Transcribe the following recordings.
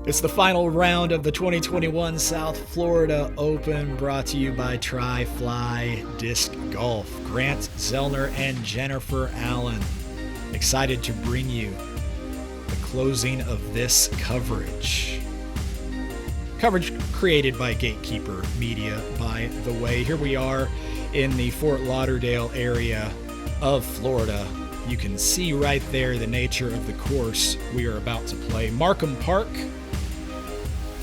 It's the final round of the 2021 South Florida Open, brought to you by Tri-Fly Disc Golf. Grant Zellner and Jennifer Allen, excited to bring you the closing of this coverage. Coverage created by Gatekeeper Media, by the way. Here we are in the Fort Lauderdale area of Florida. You can see right there the nature of the course we are about to play. Markham Park,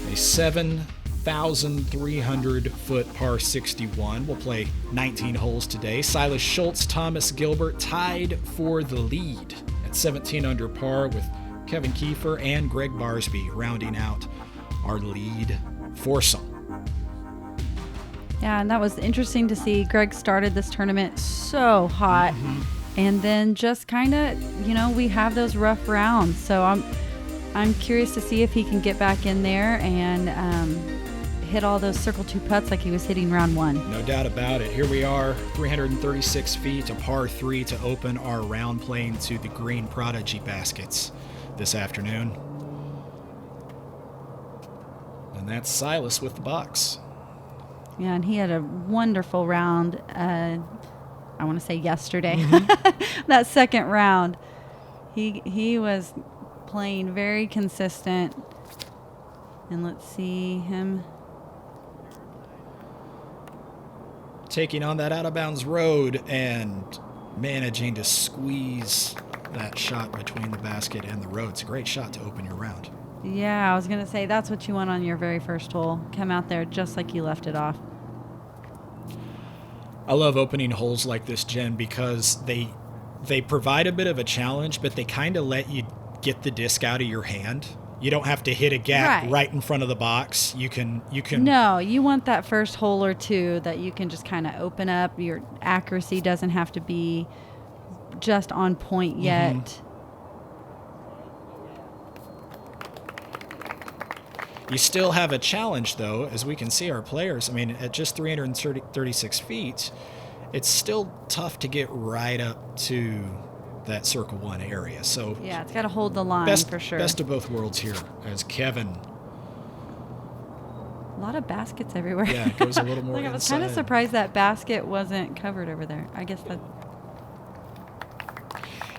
a 7,300-foot par 61. We'll play 19 holes today. Silas Schultz, Thomas Gilbert tied for the lead at 17 under par, with Kevin Kiefer and Gregg Barsby rounding out our lead foursome. Yeah, and that was interesting to see. Gregg started this tournament so hot, and then just kind of, we have those rough rounds. So I'm curious to see if he can get back in there and hit all those circle two putts like he was hitting round one. No doubt about it. Here we are, 336 feet, a par 3 to open our round, playing to the Green Prodigy baskets this afternoon. And that's Silas with the box. Yeah, and he had a wonderful round, I want to say yesterday. That second round. He was playing very consistent. And let's see him taking on that out-of-bounds road and managing to squeeze that shot between the basket and the road. It's a great shot to open your round. Yeah, I was going to say that's what you want on your very first hole. Come out there just like you left it off. I love opening holes like this, Jen, because they provide a bit of a challenge, but they kind of let you get the disc out of your hand. You don't have to hit a gap right in front of the box. You can. No, you want that first hole or two that you can just kind of open up. Your accuracy doesn't have to be just on point yet. You still have a challenge, though, as we can see our players. I mean, at just 336 feet, it's still tough to get right up to that circle one area. So yeah, it's got to hold the line for sure. Best of both worlds here, as Kevin. A lot of baskets everywhere. Yeah, it goes a little more I was inside. kind of surprised that basket wasn't covered over there. I guess that.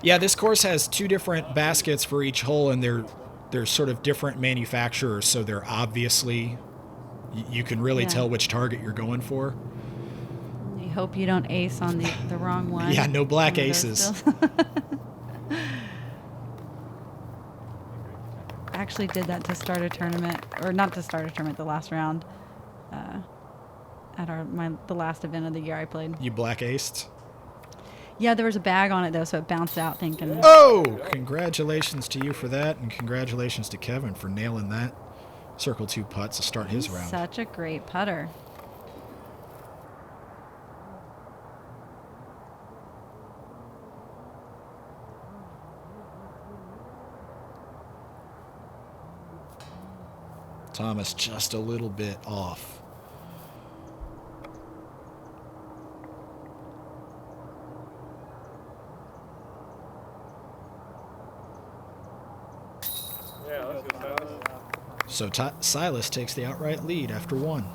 Yeah, this course has two different baskets for each hole, and they're sort of different manufacturers, so they're obviously, you can really tell which target you're going for. You hope you don't ace on the wrong one. Yeah, no black aces. I actually did that to start a tournament, or not to start a tournament, the last round at the last event of the year I played. You black aced? Yeah, there was a bag on it, though, so it bounced out thinking. Oh, congratulations to you for that, and congratulations to Kevin for nailing that circle two putt to start his round. Such a great putter. Thomas just a little bit off. So Silas takes the outright lead after one.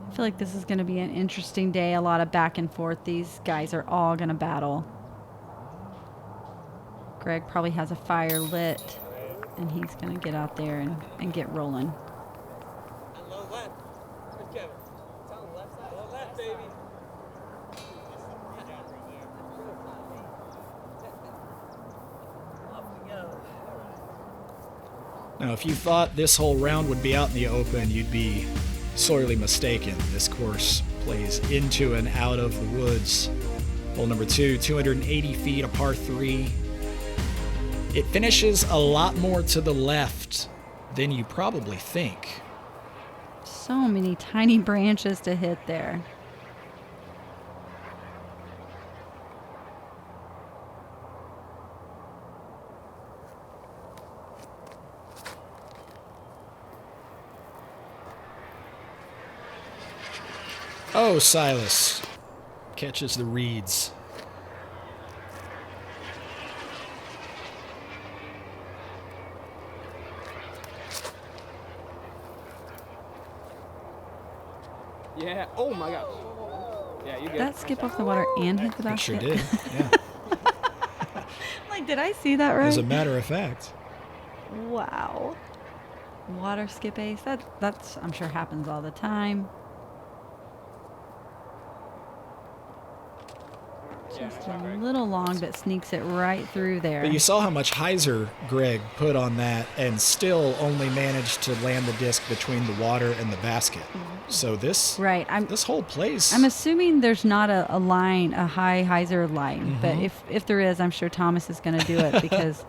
I feel like this is going to be an interesting day. A lot of back and forth. These guys are all going to battle. Gregg probably has a fire lit, and he's going to get out there and get rolling. Low left. Kevin. It's on the left side. Low left, baby. Now, if you thought this whole round would be out in the open, you'd be sorely mistaken. This course plays into and out of the woods. Hole number 2, 280 feet, a par 3. It finishes a lot more to the left than you probably think. So many tiny branches to hit there. Oh, Silas catches the reeds. Yeah. Oh my gosh. Yeah, you Did good. that skip off the water and hit the It basket? sure did. Yeah. Like, did I see that right? As a matter of fact. Wow. Water skip ace. That's I'm sure happens all the time. Just a little long, but sneaks it right through there. But you saw how much hyzer Gregg put on that and still only managed to land the disc between the water and the basket. So this Right. this whole place. I'm assuming there's not a line, a high hyzer line, but if there is, I'm sure Thomas is going to do it because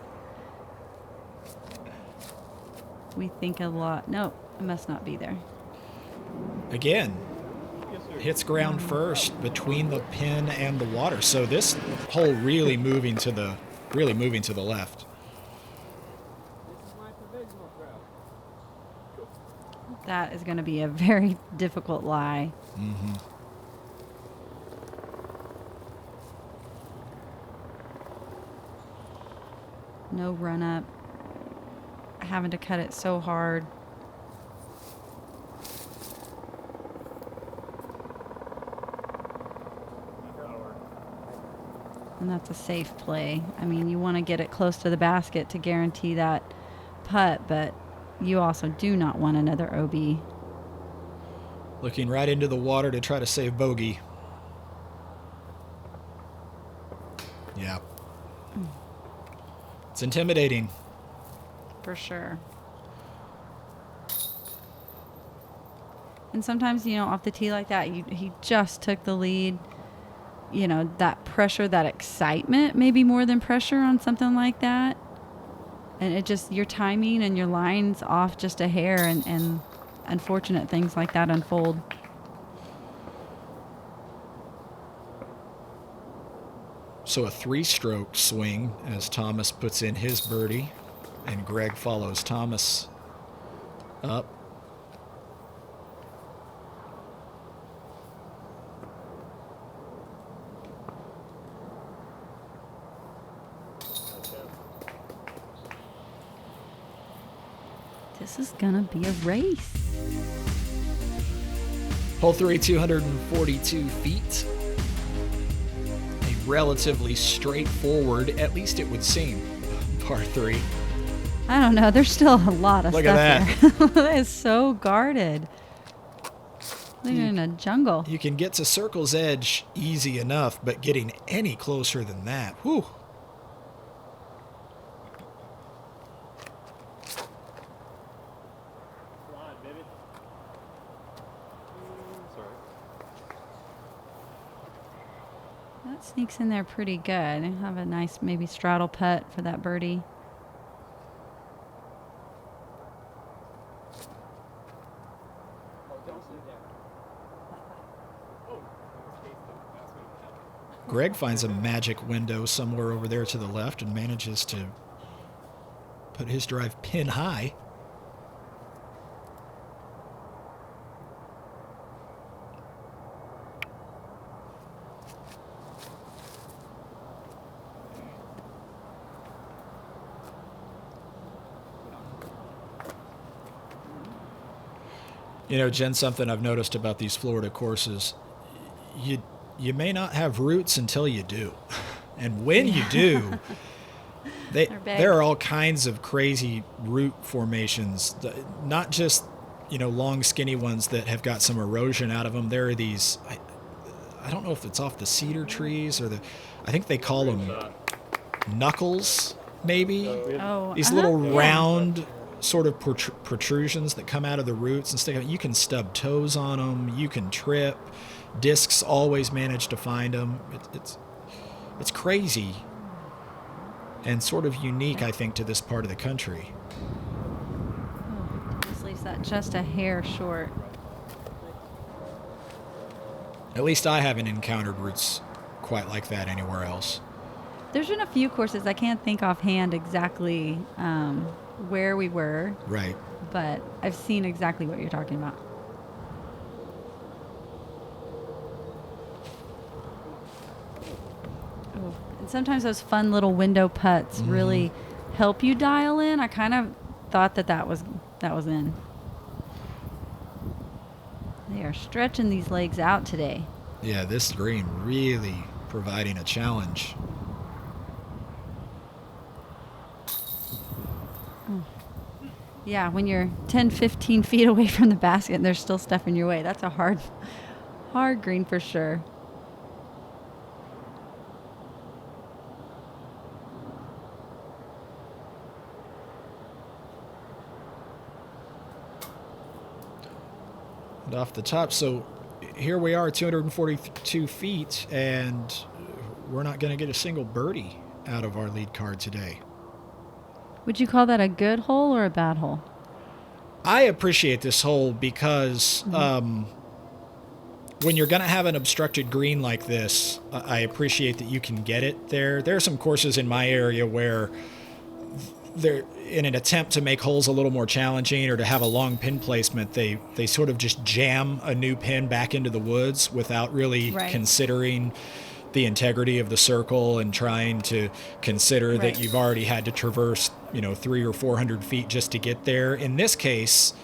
we think a lot. No, it must not be there. Again, hits ground first between the pin and the water. So this hole really moving to the left. This is my provisional throw. That is going to be a very difficult lie. Mm-hmm. No run up. Having to cut it so hard. And that's a safe play. I mean, you want to get it close to the basket to guarantee that putt, but you also do not want another OB. Looking right into the water to try to save bogey. Yeah. It's intimidating. For sure. And sometimes, off the tee like that, he just took the lead. That pressure, that excitement, maybe more than pressure on something like that. And it just, your timing and your line's off just a hair, and unfortunate things like that unfold. So a 3-stroke swing as Thomas puts in his birdie, and Gregg follows Thomas up. This is gonna be a race. Hole 3, 242 feet. A relatively straightforward, at least it would seem, par 3. I don't know. There's still a lot of Look stuff at there. That is so guarded. They're in a jungle. You can get to circle's edge easy enough, but getting any closer than that, whew. That sneaks in there pretty good. Have a nice maybe straddle putt for that birdie. Gregg finds a magic window somewhere over there to the left and manages to put his drive pin high. Jen, something I've noticed about these Florida courses, you may not have roots until you do. And when you do, there are all kinds of crazy root formations, not just, long, skinny ones that have got some erosion out of them. There are these, I don't know if it's off the cedar trees or I think they call them knuckles, maybe. These little round sort of protrusions that come out of the roots and stick out. You can stub toes on them. You can trip. Discs always manage to find them. It's crazy and sort of unique, I think, to this part of the country. Just leaves that just a hair short. At least I haven't encountered roots quite like that anywhere else. There's been a few courses, I can't think offhand exactly where we were. Right. But I've seen exactly what you're talking about. Oh, and sometimes those fun little window putts really help you dial in. I kind of thought that was in. They are stretching these legs out today. Yeah, this green really providing a challenge. Yeah, when you're 10, 15 feet away from the basket and there's still stuff in your way, that's a hard green for sure. And off the top, so here we are, 242 feet, and we're not going to get a single birdie out of our lead card today. Would you call that a good hole or a bad hole? I appreciate this hole because when you're going to have an obstructed green like this, I appreciate that you can get it there. There are some courses in my area where they're in an attempt to make holes a little more challenging or to have a long pin placement, they sort of just jam a new pin back into the woods without really considering the integrity of the circle and trying to consider that you've already had to traverse, 300 or 400 feet just to get there. In this case,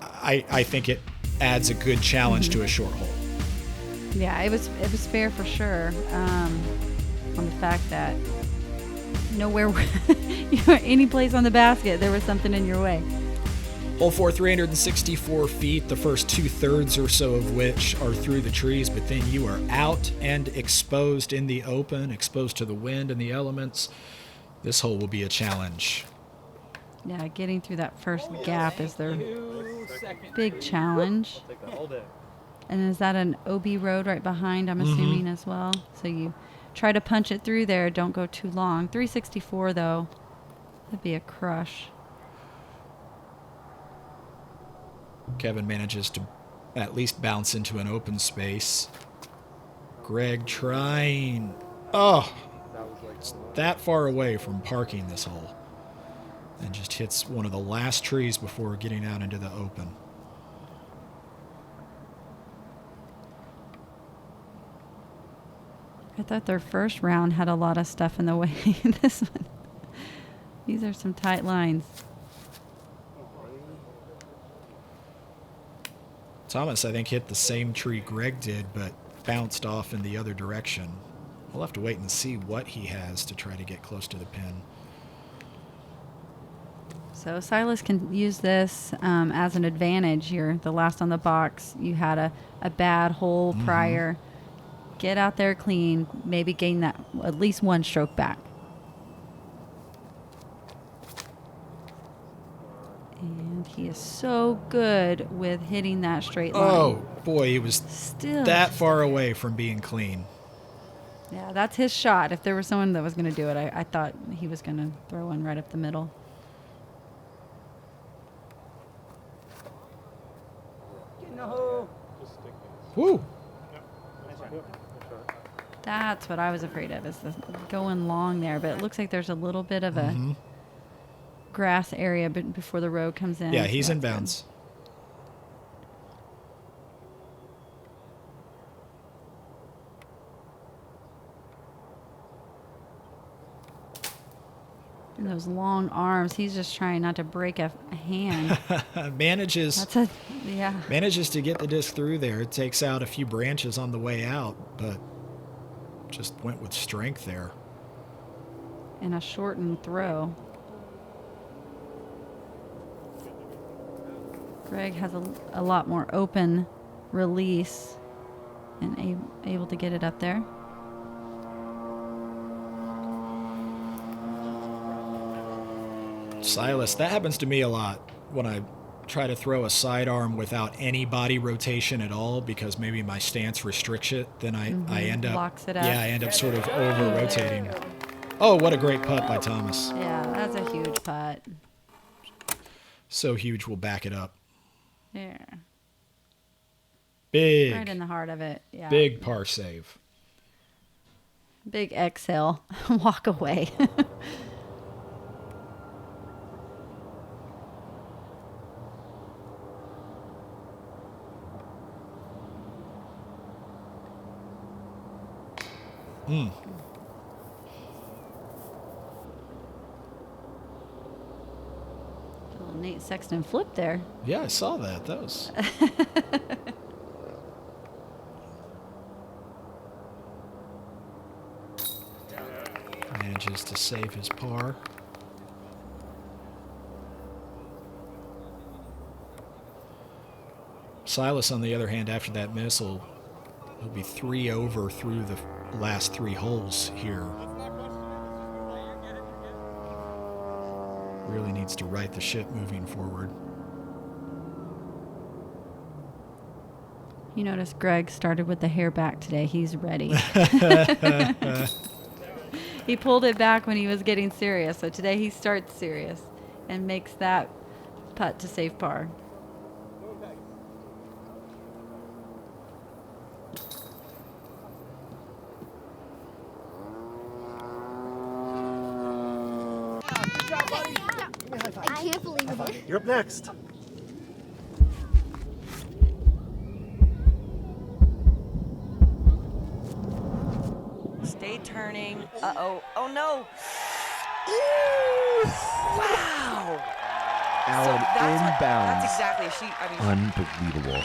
I think it adds a good challenge to a short hole. Yeah, it was fair for sure. On the fact that nowhere, any place on the basket, there was something in your way. Hole 4, 364 feet, the first 2/3 or so of which are through the trees, but then you are out and exposed in the open, exposed to the wind and the elements. This hole will be a challenge. Yeah, getting through that first gap is their big challenge. And is that an OB road right behind, I'm assuming, as well? So you try to punch it through there. Don't go too long. 364, though. That'd be a crush. Kevin manages to at least bounce into an open space. Gregg trying. Oh, it's that far away from parking this hole. And just hits one of the last trees before getting out into the open. I thought their first round had a lot of stuff in the way. This one, these are some tight lines. Thomas, I think, hit the same tree Gregg did, but bounced off in the other direction. We'll have to wait and see what he has to try to get close to the pin. So Silas can use this as an advantage. You're the last on the box. You had a bad hole prior. Get out there clean, maybe gain that at least one stroke back. And he is so good with hitting that straight line. Oh, boy, he was Still that far away from being clean. Yeah, that's his shot. If there was someone that was going to do it, I thought he was going to throw one right up the middle. Woo! That's what I was afraid of, is the going long there. But it looks like there's a little bit of a grass area before the road comes in. Yeah, so he's in that's bounds. And those long arms, he's just trying not to break a hand. Manages Yeah. Manages to get the disc through there. It takes out a few branches on the way out, but just went with strength there. And a shortened throw. Gregg has a lot more open release and able to get it up there. Silas, that happens to me a lot when I try to throw a sidearm without any body rotation at all because maybe my stance restricts it. Then I end up Locks it up. Yeah, I end up sort of over rotating. Oh, what a great putt by Thomas. Yeah, that's a huge putt. So huge, we'll back it up. Yeah. Big. Right in the heart of it. Yeah. Big par save. Big exhale. Walk away. Nate Sexton flipped there. Yeah, I saw that. That was... Manages to save his par. Silas, on the other hand, after that miss, he'll be 3 over through the last 3 holes here. Really needs to right the ship moving forward. You notice Gregg started with the hair back today. He's ready. He pulled it back when he was getting serious. So today he starts serious and makes that putt to save par. I can't believe it. You're up next. Stay turning. Uh-oh. Oh, no. Ooh. Wow. Alan, inbounds. That's exactly. Unbelievable.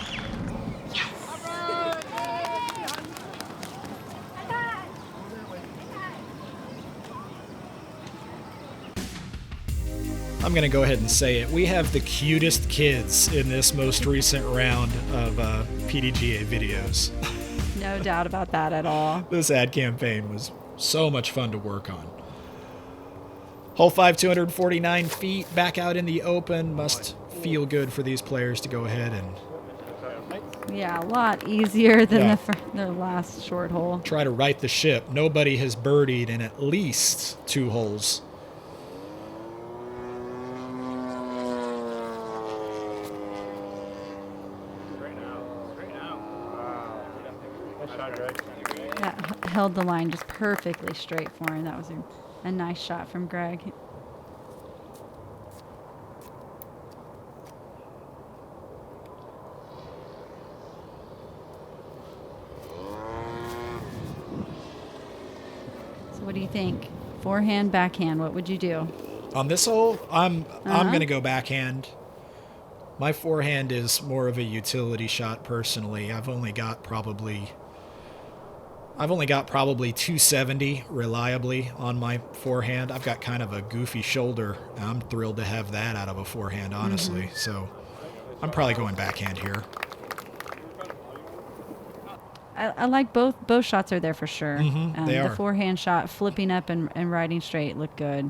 I'm going to go ahead and say it. We have the cutest kids in this most recent round of PDGA videos. No doubt about that at all. This ad campaign was so much fun to work on. Hole 5, 249 feet, back out in the open. Must feel good for these players to go ahead and... Yeah, a lot easier than their last short hole. Try to right the ship. Nobody has birdied in at least 2 holes. That held the line just perfectly straight for him. That was a nice shot from Gregg. So what do you think? Forehand, backhand, what would you do? On this hole, I'm going to go backhand. My forehand is more of a utility shot personally. I've only got probably 270 reliably on my forehand. I've got kind of a goofy shoulder. I'm thrilled to have that out of a forehand, honestly. Mm-hmm. So I'm probably going backhand here. I like both shots are there for sure. Mm-hmm, they are. The forehand shot, flipping up and riding straight, looked good.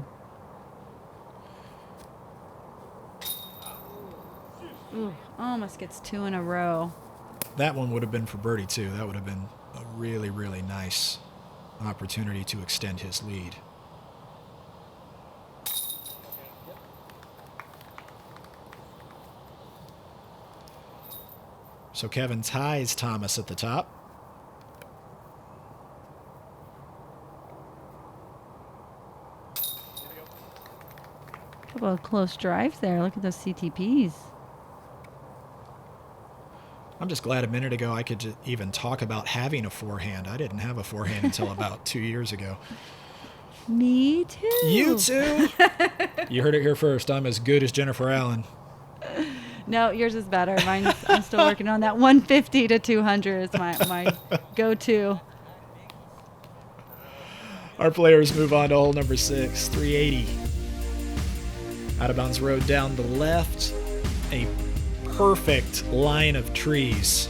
Ooh, almost gets 2 in a row. That one would have been for birdie too. That would have been a really, really nice opportunity to extend his lead. So Kevin ties Thomas at the top. Couple of close drives there. Look at those CTPs. I'm just glad a minute ago I could even talk about having a forehand. I didn't have a forehand until about 2 years ago. Me too. You too? You heard it here first. I'm as good as Jennifer Allen. No, yours is better. I'm still working on that. 150 to 200 is my go-to. Our players move on to hole number 6, 380. Out of bounds road down the left. A perfect line of trees.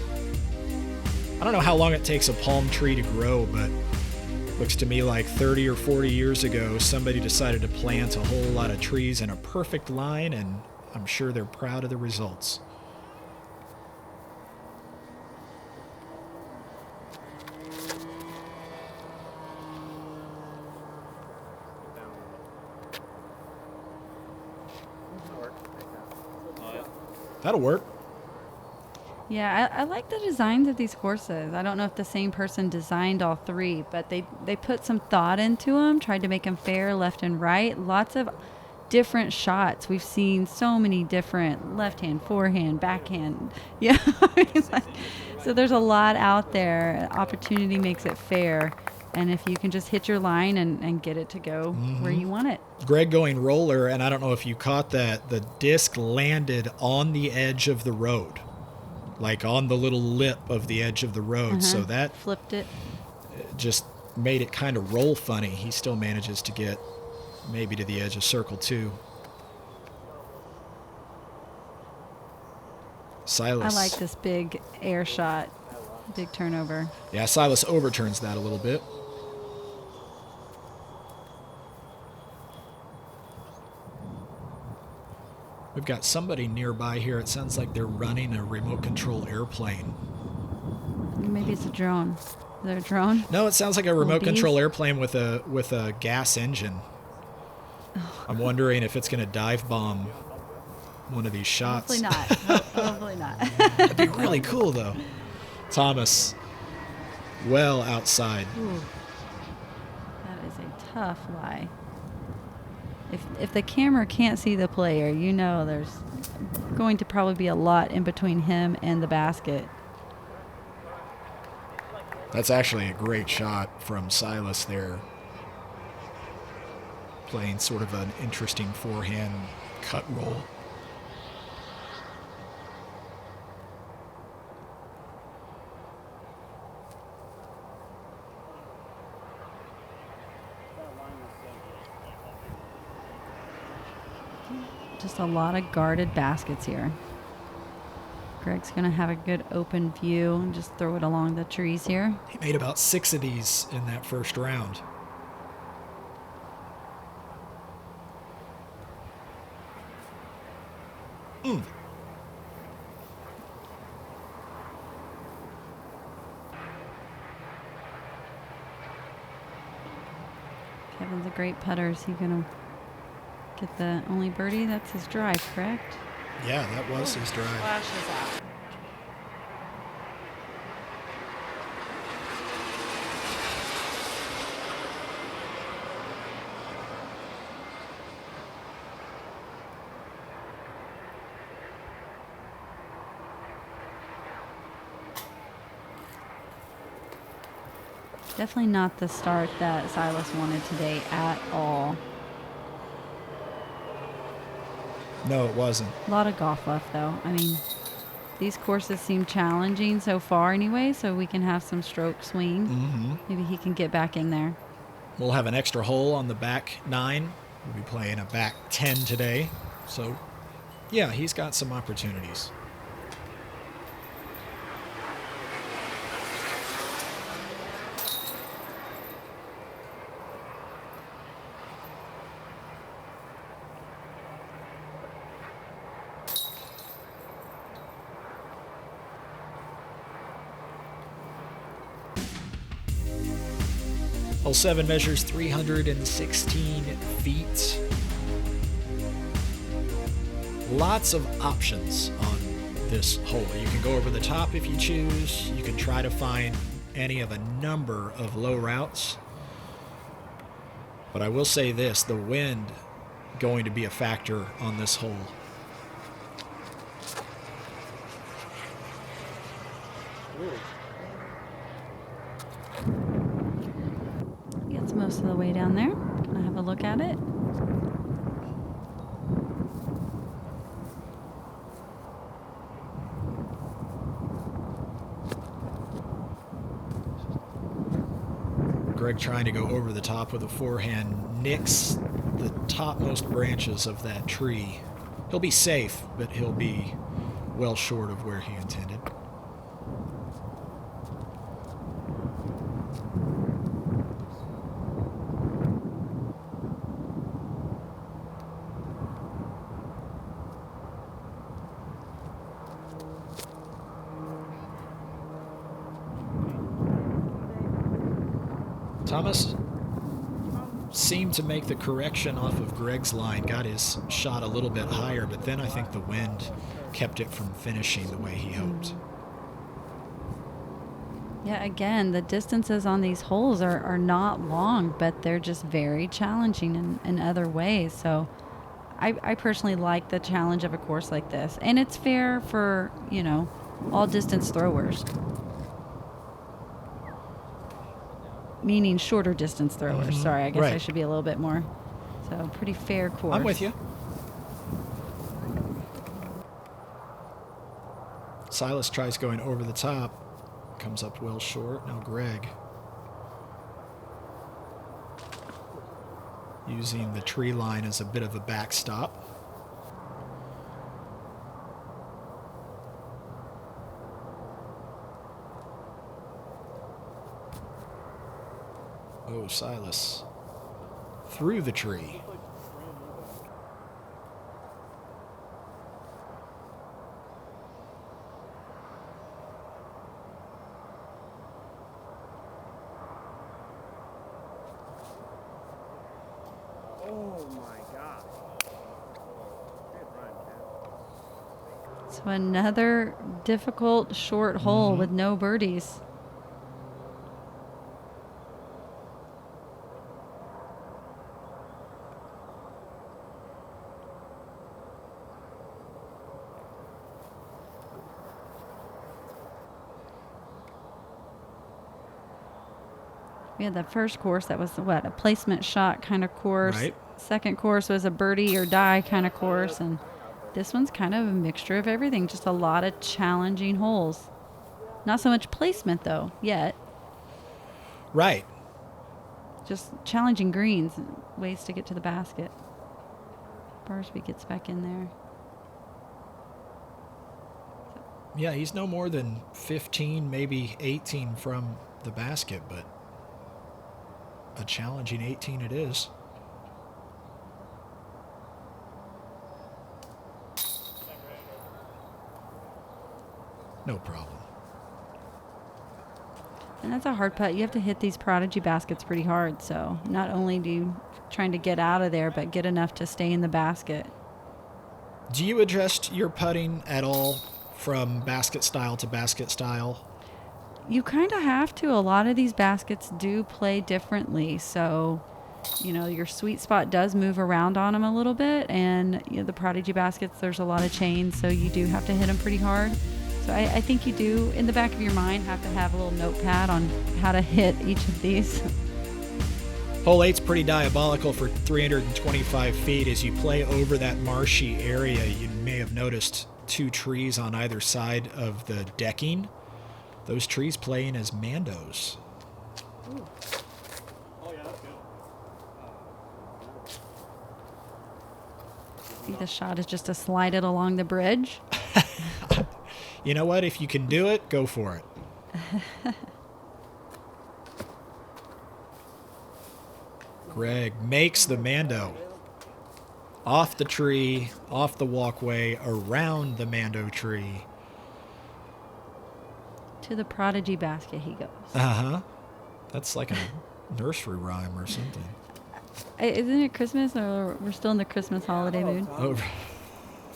I don't know how long it takes a palm tree to grow, but looks to me like 30 or 40 years ago, somebody decided to plant a whole lot of trees in a perfect line, and I'm sure they're proud of the results. That'll work. Yeah, I like the designs of these courses. I don't know if the same person designed all 3, but they put some thought into them, tried to make them fair left and right. Lots of different shots. We've seen so many different left hand, forehand, backhand. Yeah, so there's a lot out there. Opportunity makes it fair. And if you can just hit your line and get it to go where you want it. Gregg going roller, and I don't know if you caught that, the disc landed on the edge of the road, like on the little lip of the edge of the road. So that flipped it. Just made it kind of roll funny. He still manages to get maybe to the edge of circle 2. Silas. I like this big air shot, big turnover. Yeah, Silas overturns that a little bit. We've got somebody nearby here. It sounds like they're running a remote control airplane. Maybe it's a drone. Is there a drone? No, it sounds like a remote bees? control airplane with a gas engine. I'm wondering if it's going to dive bomb one of these shots. Hopefully not. Hopefully not. That'd be really cool, though. Thomas, well outside. Ooh. That is a tough lie. If the camera can't see the player, you know there's going to probably be a lot in between him and the basket. That's actually a great shot from Silas there. Playing sort of an interesting forehand cut roll. Just a lot of guarded baskets here. Gregg's going to have a good open view and just throw it along the trees here. He made about 6 of these in that first round. Kevin's a great putter. Is he going to get the only birdie? That's his drive, correct? Yeah, that was his drive. Flashes out. Definitely not the start that Silas wanted today at all. No, it wasn't. A lot of golf left, though. I mean, these courses seem challenging so far anyway, so we can have some stroke swing. Maybe he can get back in there. We'll have an extra hole on the back 9. We'll be playing a back 10 today. So, yeah, he's got some opportunities. Hole 7 measures 316 feet. Lots of options on this hole. You can go over the top if you choose. You can try to find any of a number of low routes. But I will say this, the wind going to be a factor on this hole. Gets most of the way down there. Gonna have a look at it. Gregg trying to go over the top with a forehand, nicks the topmost branches of that tree. He'll be safe, but he'll be well short of where he intended. Thomas seemed to make the correction off of Gregg's line, got his shot a little bit higher, but then I think the wind kept it from finishing the way he hoped. Yeah, again, the distances on these holes are not long, but they're just very challenging in other ways. So I personally like the challenge of a course like this. And it's fair for, you know, all distance throwers. meaning shorter distance throwers. Sorry, I guess I Right. should be a little bit more. So pretty fair course. I'm with you. Silas tries going over the top. Comes up well short. Now Gregg. Using the tree line as a bit of a backstop. Oh, Silas. Through the tree. Oh my God. Good run, Ken. So another difficult short hole with no birdies. We had the first course that was what, a placement shot kind of course. Right. Second course was a birdie or die kind of course, and this one's kind of a mixture of everything. Just a lot of challenging holes. Not so much placement though yet. Right. Just challenging greens, and ways to get to the basket. Barsby gets back in there. Yeah, he's no more than 15, maybe 18 from the basket, but a challenging 18 it is. No problem. And that's a hard putt. You have to hit these prodigy baskets pretty hard. So not only do you trying to get out of there, but get enough to stay in the basket. Do you adjust your putting at all from basket style to basket style? You kind of have to. A lot of these baskets do play differently. So, you know, your sweet spot does move around on them a little bit. And you know, the prodigy baskets, there's a lot of chains. So you do have to hit them pretty hard. So I think you do, in the back of your mind, have to have a little notepad on how to hit each of these. Hole 8's pretty diabolical for 325 feet. As you play over that marshy area, you may have noticed 2 trees on either side of the decking. Those trees playing as mandos. Oh yeah, that's good. I think the shot is just to slide it along the bridge. You know what? If you can do it, go for it. Gregg makes the mando. Off the tree, off the walkway, around the mando tree. To the prodigy basket he goes. Uh-huh. That's like a nursery rhyme or something. Isn't it Christmas, or we're still in the Christmas holiday mood? Oh,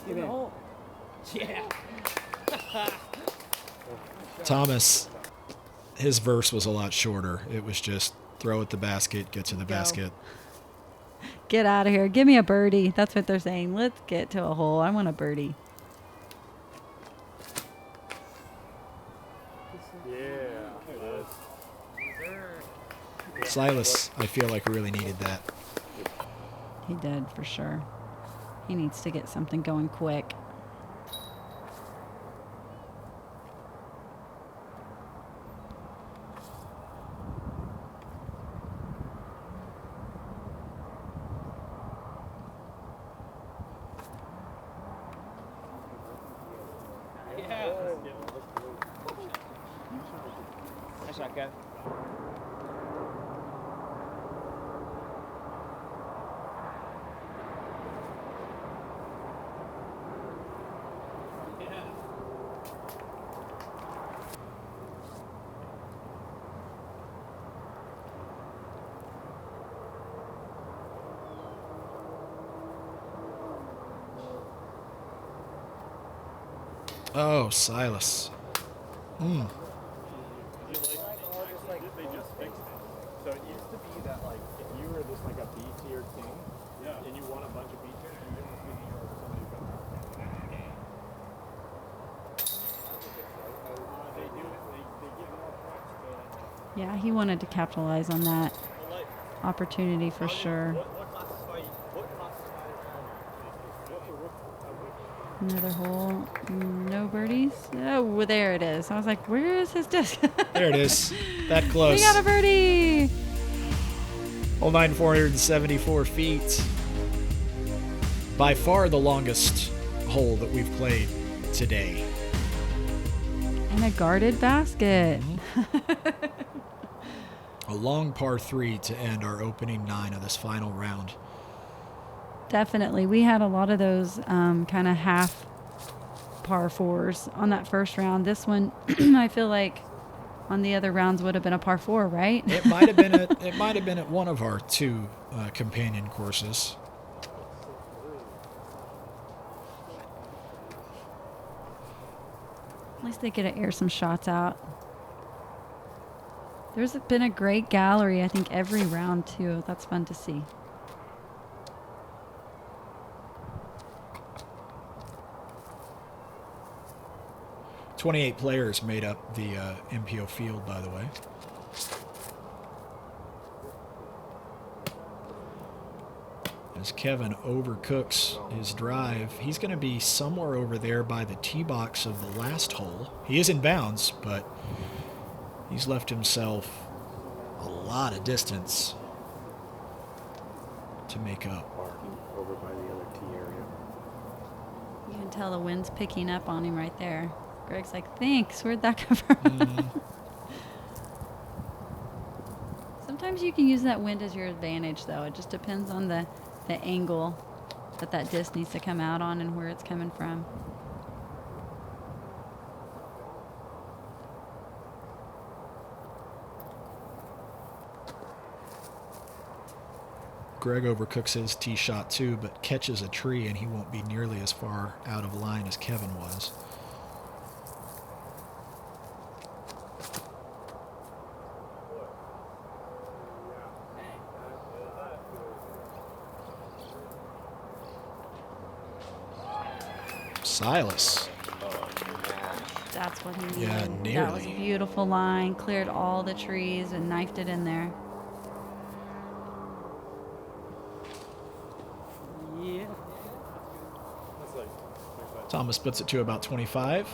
Get in. Yeah. Thomas, his verse was a lot shorter. It was just throw at the basket, get to the basket. Get out of here. Give me a birdie. That's what they're saying. Let's get to a hole. I want a birdie. Yeah. Silas, I feel like really needed that. He did, for sure. He needs to get something going quick. Yeah. Nice shot, Kev. Oh, Silas. They just fixed it. So it used to be that like if you were just like a B tier team, and you won a bunch of B tiers, you didn't see me over somebody who got They do it. They give more points to Yeah, he wanted to capitalize on that opportunity for sure. Another hole. No birdies. Oh, there it is. I was like, where is his disc? There it is. That close. We got a birdie. Hole 9, 474 feet. By far the longest hole that we've played today. And a guarded basket. A long par 3 to end our opening 9 of this final round. Definitely. We had a lot of those kind of half par 4s on that first round. This one, I feel like on the other rounds would have been a par 4, right? It might have been at one of our 2 companion courses. At least they get to air some shots out. There's been a great gallery, I think, every round, too. That's fun to see. "28 players made up the MPO field, by the way. As Kevin overcooks his drive, he's going to be somewhere over there by the tee box of the last hole. He is in bounds, but he's left himself a lot of distance to make up. Over by the other tee area. You can tell the wind's picking up on him right there. Greg's like, thanks. Where'd that come from? Sometimes you can use that wind as your advantage, though. It just depends on the angle that disc needs to come out on and where it's coming from. Gregg overcooks his tee shot too, but catches a tree and he won't be nearly as far out of line as Kevin was. Silas. That's what he needed. Yeah, That was a nearly. beautiful line. Cleared all the trees and knifed it in there. Yeah. Thomas puts it to about 25.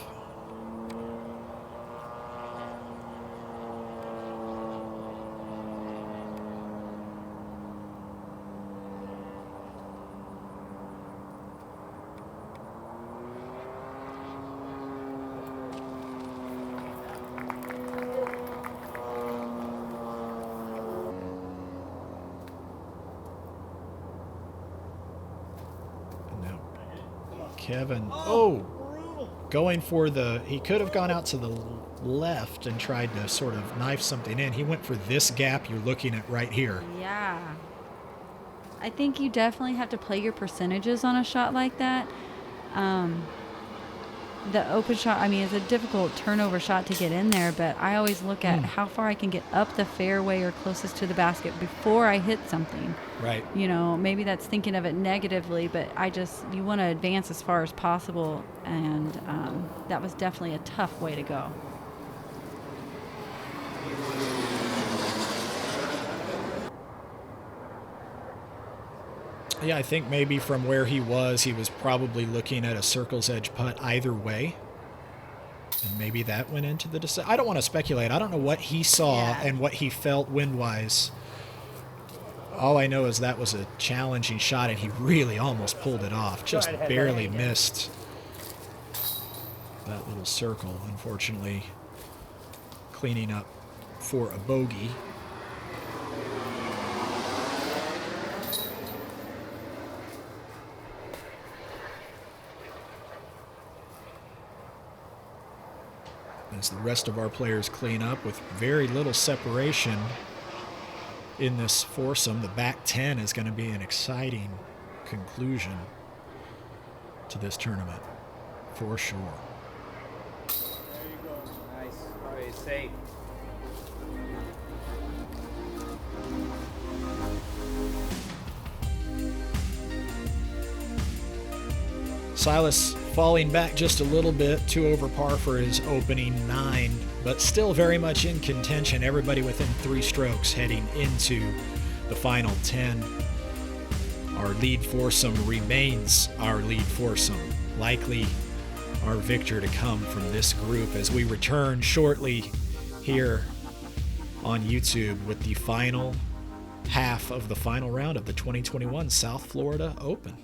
Kevin, going for he could have gone out to the left and tried to sort of knife something in. He went for this gap you're looking at right here. Yeah. I think you definitely have to play your percentages on a shot like that. The open shot, I mean, it's a difficult turnover shot to get in there, but I always look at how far I can get up the fairway or closest to the basket before I hit something. Right. You know, maybe that's thinking of it negatively, but you want to advance as far as possible, and that was definitely a tough way to go. Yeah, I think maybe from where he was probably looking at a circle's edge putt either way. And maybe that went into the decision. I don't want to speculate. I don't know what he saw and what he felt wind-wise. All I know is that was a challenging shot, and he really almost pulled it off. Just barely missed that little circle, unfortunately, cleaning up for a bogey. As the rest of our players clean up with very little separation in this foursome, the back 10 is going to be an exciting conclusion to this tournament, for sure. There you go. Nice. Alright, safe. Silas falling back just a little bit, 2 over par for his opening 9, but still very much in contention. Everybody within 3 strokes heading into the final 10. Our lead foursome remains our lead foursome. Likely our victor to come from this group as we return shortly here on YouTube with the final half of the final round of the 2021 South Florida Open.